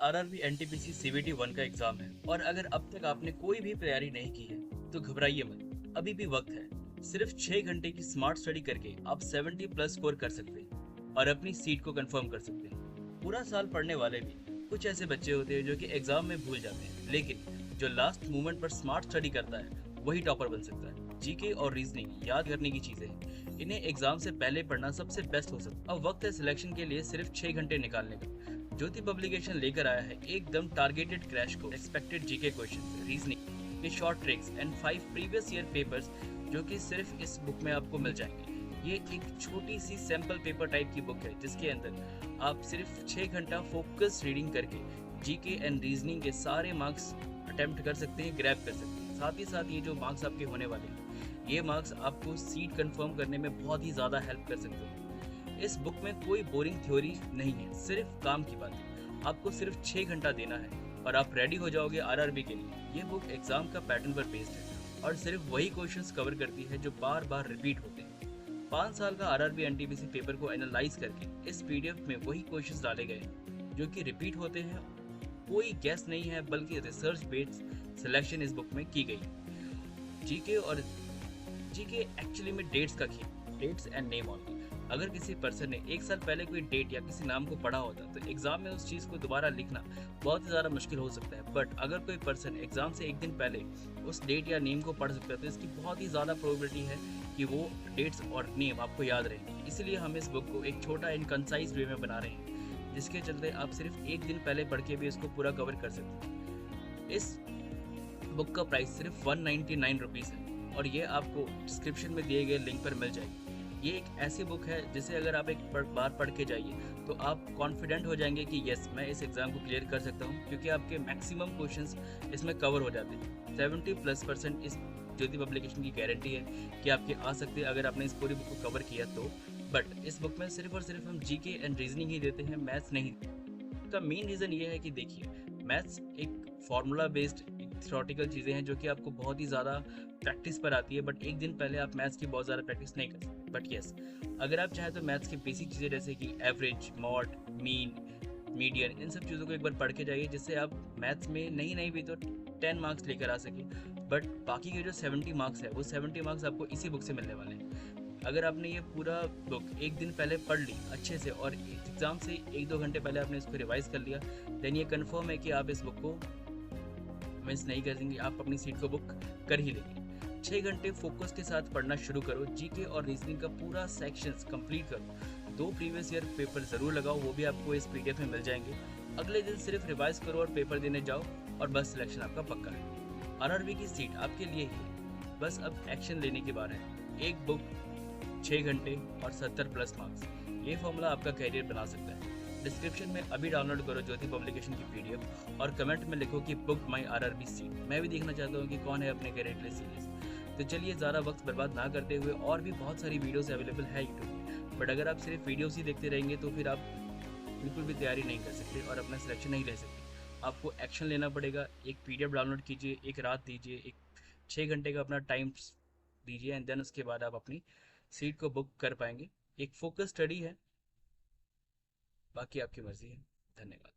RRB NTPC CBT 1 का exam है और अगर अब तक आपने कोई भी तैयारी नहीं की है तो घबराइए मत, अभी भी वक्त है। सिर्फ 6 घंटे की स्मार्ट स्टडी करके आप 70 प्लस स्कोर कर सकते हैं और अपनी सीट को कंफर्म कर सकते हैं। पूरा साल पढ़ने वाले भी कुछ ऐसे बच्चे होते हैं जो कि एग्जाम में भूल जाते हैं, लेकिन जो लास्ट मोमेंट पर स्मार्ट स्टडी करता है वही टॉपर बन सकता है। जीके और रीजनिंग याद करने की चीजें हैं, इन्हें एग्जाम से पहले पढ़ना सबसे बेस्ट हो सकता है। अब वक्त है सिलेक्शन के लिए सिर्फ 6 घंटे निकालने का। ज्योति पब्लिकेशन लेकर आया है एकदम targeted crash course, expected GK questions, reasoning के short tricks and 5 previous year papers जो कि सिर्फ इस बुक में आपको मिल जाएंगे। ये एक छोटी सी सैंपल पेपर टाइप की बुक है जिसके अंदर आप सिर्फ 6 घंटा फोकस रीडिंग करके जीके एंड रीजनिंग के सारे मार्क्स अटेम्प्ट कर सकते हैं, ग्रैब कर सकते हैं। साथ ही साथ ये जो मार्क्स आपके होने वाले हैं, ये मार्क्स आपको सीट कंफर्म करने में बहुत ही ज़्यादा हेल्प कर सकते हैं। इस बुक में कोई बोरिंग थ्योरी नहीं है, सिर्फ काम की बात है। आपको सिर्फ 6 घंटा देना है और आप रेडी हो जाओगे आरआरबी के लिए। ये बुक एग्जाम का पैटर्न पर बेस्ड है और सिर्फ वही क्वेश्चंस कवर करती है जो बार बार रिपीट होते हैं। 5 साल का आरआरबी एनटीपीसी पेपर को एनालाइज करके इस पीडीएफ में वही क्वेश्चंस डाले गए जो कि रिपीट होते हैं। कोई गैस नहीं है बल्कि रिसर्च बेस्ड सिलेक्शन इस बुक में की गई। जीके एक्चुअली में डेट्स का खेल, डेट्स एंड नेम ऑनली। अगर किसी पर्सन ने 1 साल पहले कोई डेट या किसी नाम को पढ़ा होता तो एग्जाम में उस चीज़ को दोबारा लिखना बहुत ही ज़्यादा मुश्किल हो सकता है। बट अगर कोई पर्सन एग्जाम से 1 दिन पहले उस डेट या नेम को पढ़ सकता है तो इसकी बहुत ही ज़्यादा प्रोबेबिलिटी है कि वो डेट्स और नेम आपको याद रहेंगे। इसीलिए हम इस बुक को एक छोटा एंड कंसाइज वे में बना रहे हैं, जिसके चलते आप सिर्फ 1 दिन पहले पढ़ के भी इसको पूरा कवर कर सकते हैं। इस बुक का प्राइस सिर्फ 199 रुपीज़ है और ये आपको डिस्क्रिप्शन में दिए गए लिंक पर मिल जाएगी। ये एक ऐसी बुक है जिसे अगर आप एक बार पढ़ के जाइए तो आप कॉन्फिडेंट हो जाएंगे कि यस, मैं इस एग्ज़ाम को क्लियर कर सकता हूँ, क्योंकि आपके मैक्सिमम क्वेश्चंस इसमें कवर हो जाते हैं। 70+% इस ज्योति पब्लिकेशन की गारंटी है कि आपके आ सकते हैं अगर आपने इस पूरी बुक को कवर किया तो। बट इस बुक में सिर्फ और सिर्फ हम जीके एंड रीजनिंग ही देते हैं, मैथ्स नहीं। इसका मेन रीज़न ये है कि देखिए, मैथ्स एक फार्मूला बेस्ड थ्योरेटिकल चीज़ें हैं जो कि आपको बहुत ही ज़्यादा प्रैक्टिस पर आती है, बट 1 दिन पहले आप मैथ्स की बहुत ज़्यादा प्रैक्टिस नहीं कर सकते। बट यस, अगर आप चाहें तो मैथ्स की बेसिक चीज़ें जैसे कि एवरेज, मॉड, मीन, मीडियन, इन सब चीज़ों को एक बार पढ़ के जाइए, जिससे आप मैथ्स में नहीं भी तो 10 मार्क्स लेकर आ सके। बट बाकी के जो 70 मार्क्स है वो 70 मार्क्स आपको इसी बुक से मिलने वाले हैं। अगर आपने ये पूरा बुक 1 दिन पहले पढ़ ली अच्छे से और एग्ज़ाम से 1-2 घंटे पहले आपने इसको रिवाइज कर लिया, देन ये कन्फर्म है कि आप इस बुक को मिस नहीं करेंगे, आप अपनी सीट को बुक कर ही लेंगे। 6 घंटे फोकस के साथ पढ़ना शुरू करो, जीके और रीजनिंग का पूरा सेक्शंस कंप्लीट करो। 2 प्रीवियस ईयर पेपर ज़रूर लगाओ, वो भी आपको इस पीडीएफ में मिल जाएंगे। अगले दिन सिर्फ रिवाइज करो और पेपर देने जाओ और बस सिलेक्शन आपका पक्का है। आरआरबी की सीट आपके लिए ही है, बस अब एक्शन लेने की बात है। एक बुक, 6 घंटे और 70 प्लस मार्क्स, ये फॉर्मूला आपका कैरियर बना सकता है। डिस्क्रिप्शन में अभी डाउनलोड करो ज्योति पब्लिकेशन की पीडीएफ और कमेंट में लिखो कि बुक माई आरआरबी सीट। मैं भी देखना चाहता हूँ कि कौन है अपने कैरियर के लिए सीरियस। तो चलिए ज़्यादा वक्त बर्बाद ना करते हुए, और भी बहुत सारी वीडियोस अवेलेबल है यूट्यूब में, बट अगर आप सिर्फ वीडियोस ही देखते रहेंगे तो फिर आप बिल्कुल भी तैयारी नहीं कर सकते और अपना सिलेक्शन नहीं ले सकते। आपको एक्शन लेना पड़ेगा। एक पीडीएफ डाउनलोड कीजिए, एक रात दीजिए, एक 6 घंटे का अपना टाइम दीजिए एंड देन उसके बाद आप अपनी सीट को बुक कर पाएंगे। एक फोकस स्टडी है, बाकी आपकी मर्जी है। धन्यवाद।